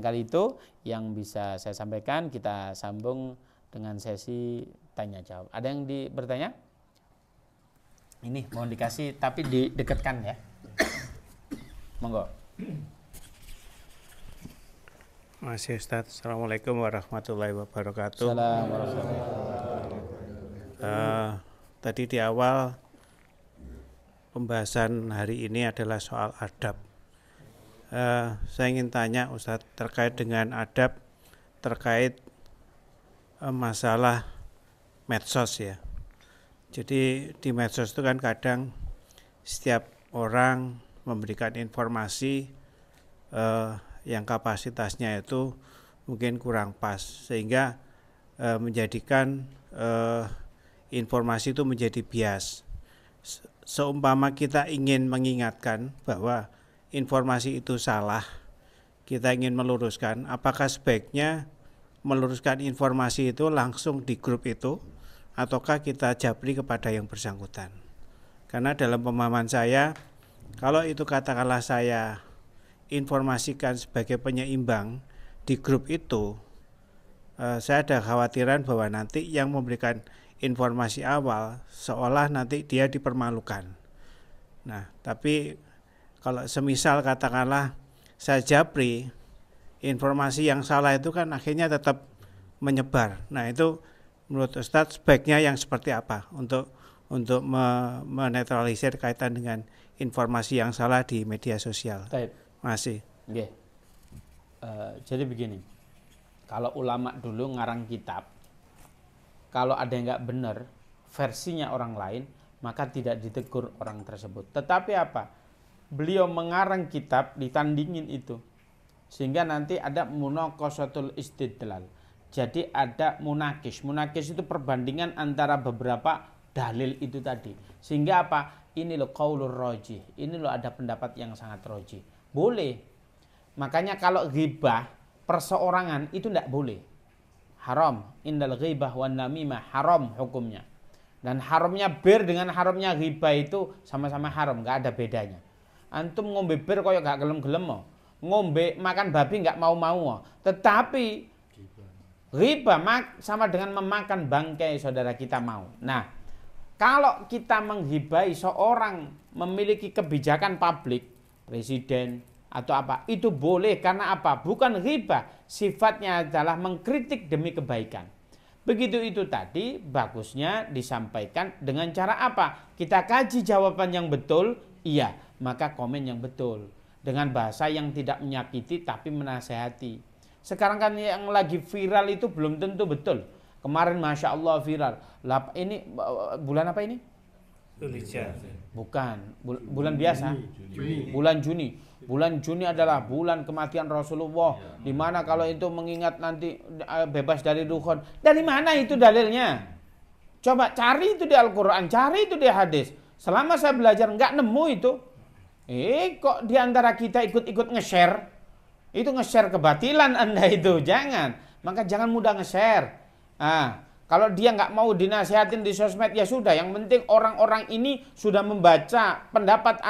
Barangkali itu yang bisa saya sampaikan. Kita sambung dengan sesi tanya jawab. Ada yang bertanya? Ini mohon dikasih tapi didekatkan ya. Monggo. Masih Ustaz. Assalamualaikum warahmatullahi wabarakatuh. Assalamualaikum warahmatullahi wabarakatuh. Tadi di awal pembahasan hari ini adalah soal adab. Saya ingin tanya Ustaz terkait dengan adab, terkait masalah medsos ya. Jadi di medsos itu kan kadang setiap orang memberikan informasi yang kapasitasnya itu mungkin kurang pas, sehingga menjadikan informasi itu menjadi bias. Seumpama kita ingin mengingatkan bahwa informasi itu salah, kita ingin meluruskan, apakah sebaiknya meluruskan informasi itu langsung di grup itu, ataukah kita japri kepada yang bersangkutan? Karena dalam pemahaman saya, kalau itu katakanlah saya informasikan sebagai penyeimbang di grup itu, saya ada khawatiran bahwa nanti yang memberikan informasi awal seolah nanti dia dipermalukan. Nah, tapi kalau semisal katakanlah saya japri, informasi yang salah itu kan akhirnya tetap menyebar. Nah, itu menurut Ustadz sebaiknya yang seperti apa untuk menetralisir kaitan dengan informasi yang salah di media sosial? Masih. Okay. Jadi begini, kalau ulama dulu ngarang kitab, kalau ada yang nggak benar versinya orang lain, maka tidak ditegur orang tersebut. Tetapi apa? Beliau mengarang kitab ditandingin itu, sehingga nanti ada munaqashatul istidlal. Jadi ada munakis. Munakis itu perbandingan antara beberapa dalil itu tadi. Sehingga apa? Ini loh qaulur rajih. Ini loh ada pendapat yang sangat rajih. Boleh. Makanya kalau ghibah perseorangan itu tidak boleh. Haram. Indal ghibah wan namimah haram hukumnya. Dan haramnya bir dengan haramnya ghibah itu sama-sama haram, nggak ada bedanya. Antum ngombe bir koyo gak gelem-gelem mo. Ngombe makan babi nggak mau-mau. Tetapi ghibah sama dengan memakan bangkai saudara kita mau. Nah, kalau kita menghibai seorang memiliki kebijakan publik, presiden atau apa, itu boleh karena apa? Bukan ghibah, sifatnya adalah mengkritik demi kebaikan. Begitu itu tadi, bagusnya disampaikan dengan cara apa? Kita kaji jawaban yang betul, iya, maka komen yang betul. Dengan bahasa yang tidak menyakiti tapi menasehati. Sekarang kan yang lagi viral itu belum tentu betul. Kemarin Masya Allah viral. Ini bulan apa ini? Bukan. Bulan biasa. Bulan Juni. Bulan Juni adalah bulan kematian Rasulullah. Dimana kalau itu mengingat nanti bebas dari dukhon. Dari mana itu dalilnya? Coba cari itu di Al-Quran. Cari itu di hadis. Selama saya belajar nggak nemu itu. Kok diantara kita ikut-ikut nge-share? Itu nge-share kebatilan Anda itu, jangan. Maka jangan mudah nge-share. Kalau dia nggak mau dinasihatin di sosmed, ya sudah. Yang penting orang-orang ini sudah membaca pendapat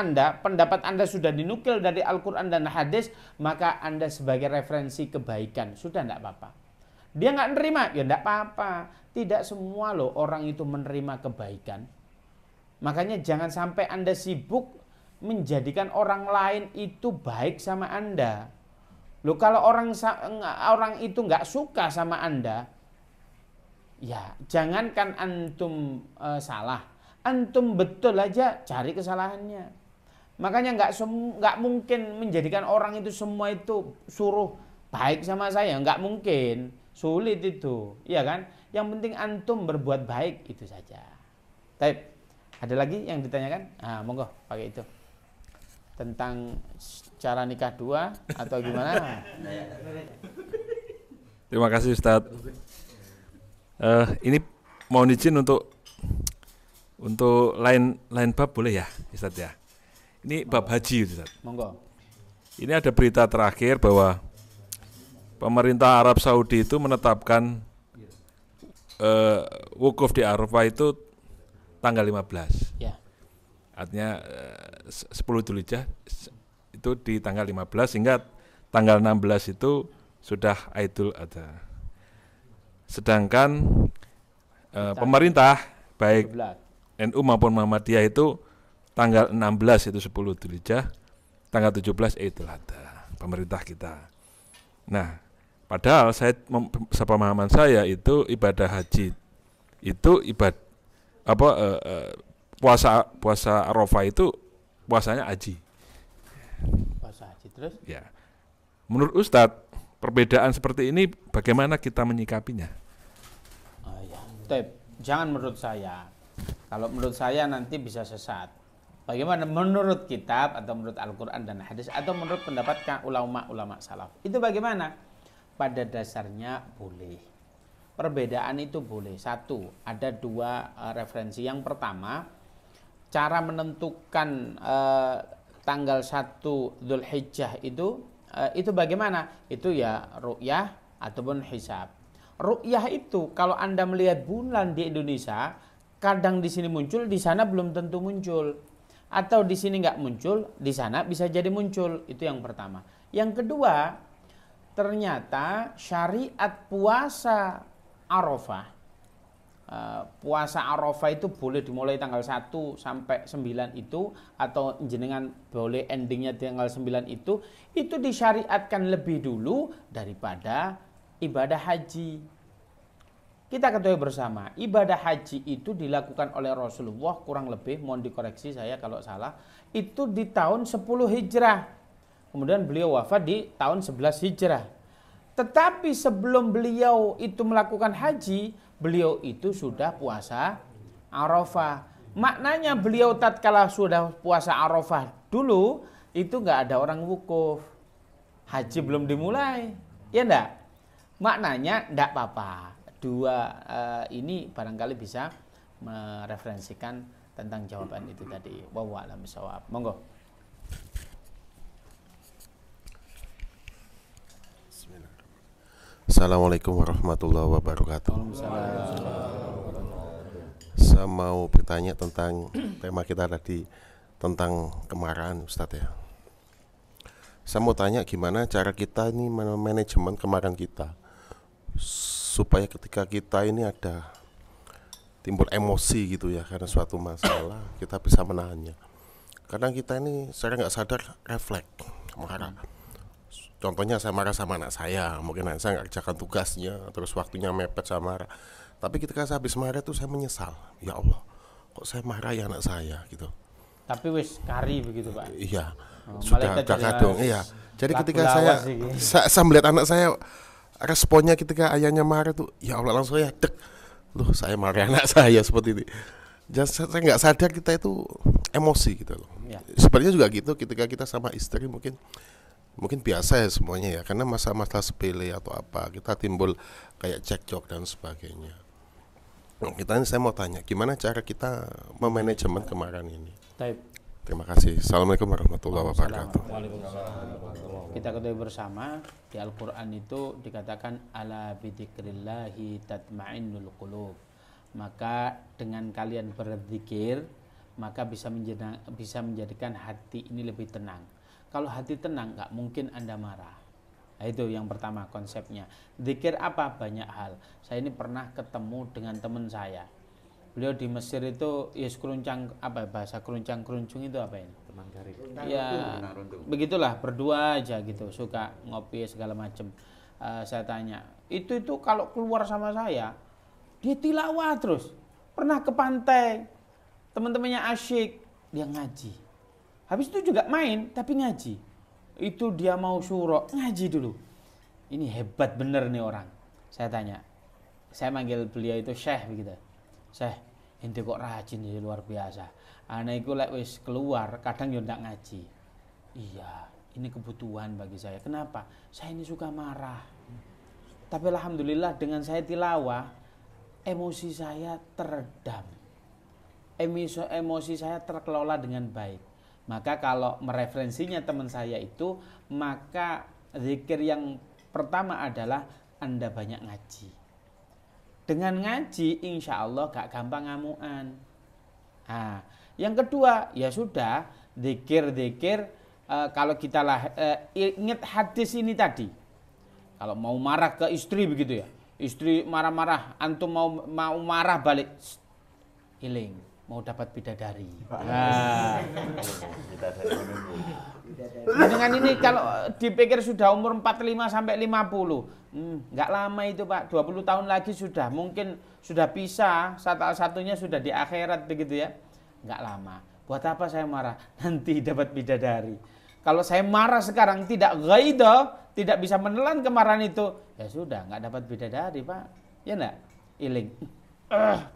Anda sudah dinukil dari Al-Quran dan hadis, maka Anda sebagai referensi kebaikan, sudah nggak apa-apa. Dia nggak nerima, ya nggak apa-apa. Tidak semua loh orang itu menerima kebaikan. Makanya jangan sampai Anda sibuk menjadikan orang lain itu baik sama Anda. Loh, kalau orang itu nggak suka sama Anda, ya jangankan antum salah, antum betul aja cari kesalahannya. Makanya nggak mungkin menjadikan orang itu semua itu suruh baik sama saya, nggak mungkin, sulit itu, iya kan? Yang penting antum berbuat baik itu saja. Baik, ada lagi yang ditanyakan? Monggo pakai itu. Tentang cara nikah dua atau gimana? Terima kasih Ustadz. Ini mohon izin untuk lain bab boleh ya Ustadz ya? Ini bab haji Ustadz. Monggo. Ini ada berita terakhir bahwa pemerintah Arab Saudi itu menetapkan wukuf di Arafah itu tanggal 15. Ya. Artinya 10 Dzulhijjah itu di tanggal 15 sehingga tanggal 16 itu sudah Idul Adha. Sedangkan pemerintah baik 12. NU maupun Muhammadiyah itu tanggal 16 itu 10 Dzulhijjah, tanggal 17 Idul Adha, pemerintah kita. Nah, padahal sepemahaman saya itu ibadah haji itu puasa Arafah itu puasanya haji. Puasa haji terus? Ya. Menurut Ustadz, perbedaan seperti ini bagaimana kita menyikapinya? Oh ya, jangan menurut saya. Kalau menurut saya nanti bisa sesat. Bagaimana menurut kitab atau menurut Al-Quran dan hadis atau menurut pendapat ulama-ulama salaf? Itu bagaimana? Pada dasarnya boleh. Perbedaan itu boleh. Satu, ada dua referensi. Yang pertama, cara menentukan tanggal 1 Dzulhijjah itu bagaimana? Itu ya ru'yah ataupun hisab. Ru'yah itu kalau Anda melihat bulan di Indonesia, kadang di sini muncul, di sana belum tentu muncul. Atau di sini nggak muncul, di sana bisa jadi muncul. Itu yang pertama. Yang kedua, ternyata syariat puasa Arafah, puasa Arafah itu boleh dimulai tanggal 1 sampai 9 itu, atau jenengan boleh endingnya tanggal 9 itu disyariatkan lebih dulu daripada ibadah haji. Kita ketahui bersama, ibadah haji itu dilakukan oleh Rasulullah kurang lebih, mohon dikoreksi saya kalau salah, itu di tahun 10 Hijrah. Kemudian beliau wafat di tahun 11 Hijrah. Tetapi sebelum beliau itu melakukan haji, beliau itu sudah puasa Arafah. Maknanya beliau tatkala sudah puasa Arafah dulu, itu nggak ada orang wukuf. Haji belum dimulai, ya enggak? Maknanya enggak apa-apa. Dua ini barangkali bisa mereferensikan tentang jawaban itu tadi. Wallahu a'lam bishawab. Monggo. Assalamualaikum warahmatullahi wabarakatuh. Saya mau bertanya tentang tema kita tadi tentang kemarahan, Ustadz ya. Saya mau tanya gimana cara kita ini manajemen kemarahan kita supaya ketika kita ini ada timbul emosi gitu ya karena suatu masalah, kita bisa menahannya. Kadang kita ini secara nggak sadar refleks marah. Contohnya saya marah sama anak saya, mungkin anak saya nggak kerjakan tugasnya, terus waktunya mepet saya marah. Tapi ketika saya habis marah itu saya menyesal, ya Allah, kok saya marah ya anak saya gitu. Tapi wis kari begitu Pak. Iya, sudah kadung, iya. Jadi ketika saya melihat anak saya, responnya ketika ayahnya marah tuh, ya Allah langsung ya dek, loh saya marah anak saya seperti ini. Jadi saya nggak sadar kita itu emosi gitu loh. Ya. Sebenarnya juga gitu ketika kita sama istri mungkin biasa ya semuanya ya, karena masalah sepele atau apa kita timbul kayak cekcok dan sebagainya. Saya mau tanya gimana cara kita memanajemen kemarahan ini. Terima kasih. Assalamualaikum warahmatullahi wabarakatuh. Kita ketahui bersama di Al-Quran itu dikatakan ala bidzikrillahi tatma'innul qulub. Maka dengan kalian berzikir maka bisa menjadikan hati ini lebih tenang. Kalau hati tenang, nggak mungkin Anda marah. Nah, itu yang pertama konsepnya. Zikir apa? Banyak hal. Saya ini pernah ketemu dengan teman saya. Beliau di Mesir itu, ya keruncang, apa bahasa keruncang-keruncung itu apa ini? Teman karib. Ya, begitulah, berdua aja gitu, suka ngopi segala macam. Saya tanya, itu kalau keluar sama saya, dia tilawah terus. Pernah ke pantai, teman-temannya asyik, dia ngaji. Habis itu juga main, tapi ngaji. Itu dia mau syuro, ngaji dulu. Ini hebat bener nih orang. Saya tanya, saya manggil beliau itu Syekh begitu. Syekh, ente kok rajin jadi luar biasa. Anak itu lek wis keluar, kadang yo ndak ngaji. Iya, ini kebutuhan bagi saya. Kenapa? Saya ini suka marah. Tapi alhamdulillah dengan saya tilawah, emosi saya teredam. Emosi saya terkelola dengan baik. Maka kalau mereferensinya teman saya itu, maka zikir yang pertama adalah Anda banyak ngaji. Dengan ngaji insya Allah gak gampang ngamuan. Nah, yang kedua ya sudah zikir kalau kita ingat hadis ini tadi. Kalau mau marah ke istri begitu ya. Istri marah-marah, antum mau marah balik. Iling, mau dapat bidadari. Nah. Dengan ini kalau dipikir sudah umur 45 sampai 50. Nggak lama itu Pak, 20 tahun lagi sudah. Mungkin sudah pisah, satunya sudah di akhirat begitu ya. Nggak lama. Buat apa saya marah? Nanti dapat bidadari. Kalau saya marah sekarang tidak ghaidah, tidak bisa menelan kemarahan itu, ya sudah nggak dapat bidadari Pak. Ya enggak? Iling.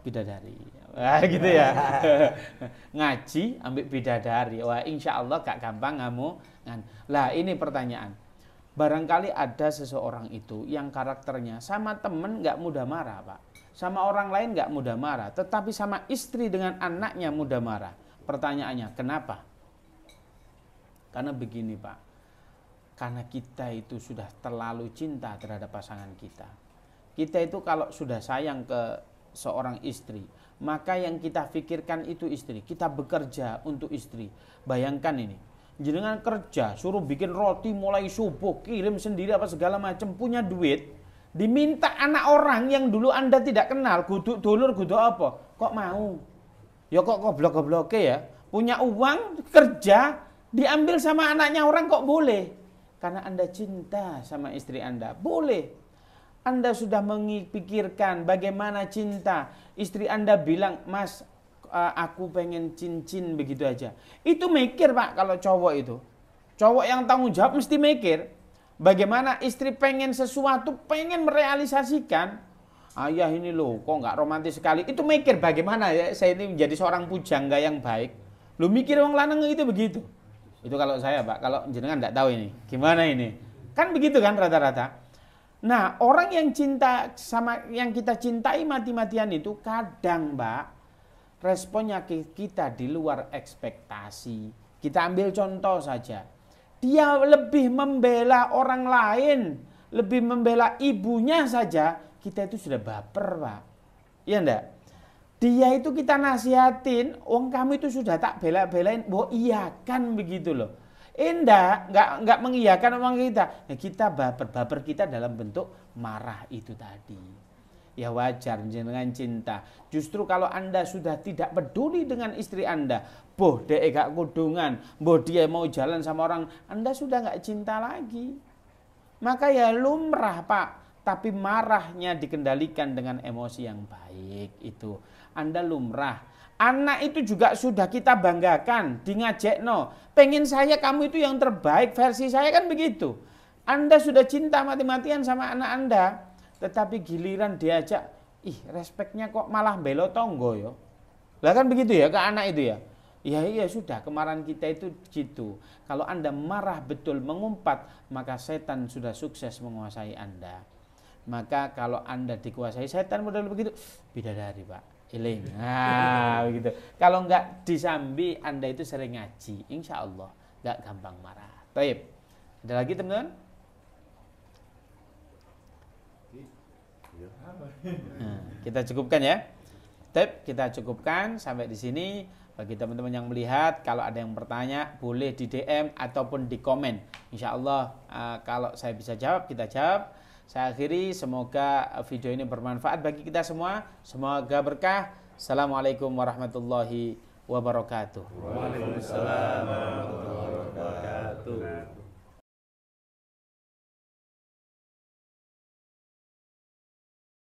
Bidadari. Wah gitu ya. Ngaji ambil bidadari. Wah insya Allah gak gampang kamu. Lah ini pertanyaan. Barangkali ada seseorang itu yang karakternya sama temen gak mudah marah Pak. Sama orang lain gak mudah marah. Tetapi sama istri dengan anaknya mudah marah. Pertanyaannya kenapa? Karena begini Pak. Karena kita itu sudah terlalu cinta terhadap pasangan kita. Kita itu kalau sudah sayang ke seorang istri, maka yang kita pikirkan itu istri. Kita bekerja untuk istri. Bayangkan ini, jenengan kerja, suruh bikin roti mulai subuh, kirim sendiri apa segala macam, punya duit, diminta anak orang yang dulu Anda tidak kenal, guduk dulur, guduk apa, kok mau? Ya kok goblok-gobloknya ya, punya uang, kerja, diambil sama anaknya orang kok boleh? Karena Anda cinta sama istri Anda, boleh. Anda sudah memikirkan bagaimana cinta. Istri Anda bilang, Mas, aku pengen cincin begitu aja. Itu mikir Pak kalau cowok itu. Cowok yang tanggung jawab mesti mikir. Bagaimana istri pengen sesuatu, pengen merealisasikan. Ayah ini loh, kok nggak romantis sekali. Itu mikir bagaimana ya saya ini menjadi seorang pujangga yang baik. Lu mikir orang lanang itu begitu. Itu kalau saya Pak, kalau jenengan nggak tahu ini. Gimana ini? Kan begitu kan rata-rata. Nah, orang yang cinta sama yang kita cintai mati-matian itu kadang, Mbak, responnya kita di luar ekspektasi. Kita ambil contoh saja. Dia lebih membela orang lain, lebih membela ibunya saja, kita itu sudah baper, Pak. Iya enggak? Dia itu kita nasihatin, kamu itu sudah tak bela-belain, iya kan begitu loh. Enggak mengiyakan omong kita. Nah, kita baper kita dalam bentuk marah itu tadi. Ya wajar dengan cinta. Justru kalau Anda sudah tidak peduli dengan istri Anda, boh dia gak kudungan, boh dia mau jalan sama orang, Anda sudah gak cinta lagi. Maka ya lumrah Pak, tapi marahnya dikendalikan dengan emosi yang baik itu. Anda lumrah. Anak itu juga sudah kita banggakan, di ngajekno. Pengen saya kamu itu yang terbaik, versi saya kan begitu. Anda sudah cinta mati-matian sama anak Anda, tetapi giliran diajak, respeknya kok malah belo tonggo yo. Lah kan begitu ya ke anak itu ya. Iya sudah, kemarahan kita itu gitu. Kalau Anda marah betul mengumpat, maka setan sudah sukses menguasai Anda. Maka kalau Anda dikuasai setan model begitu, bidadari Pak. Iling. Nah, begitu. Kalau enggak disambi, Anda itu sering ngaji, insya Allah enggak gampang marah. Taib. Ada lagi teman-teman? Nah, kita cukupkan ya. Taib, kita cukupkan sampai di sini. Bagi teman-teman yang melihat, kalau ada yang bertanya, boleh di DM ataupun di komen. Insya Allah, kalau saya bisa jawab, kita jawab. Saya akhiri, semoga video ini bermanfaat bagi kita semua. Semoga berkah. Assalamualaikum warahmatullahi wabarakatuh. Waalaikumsalam.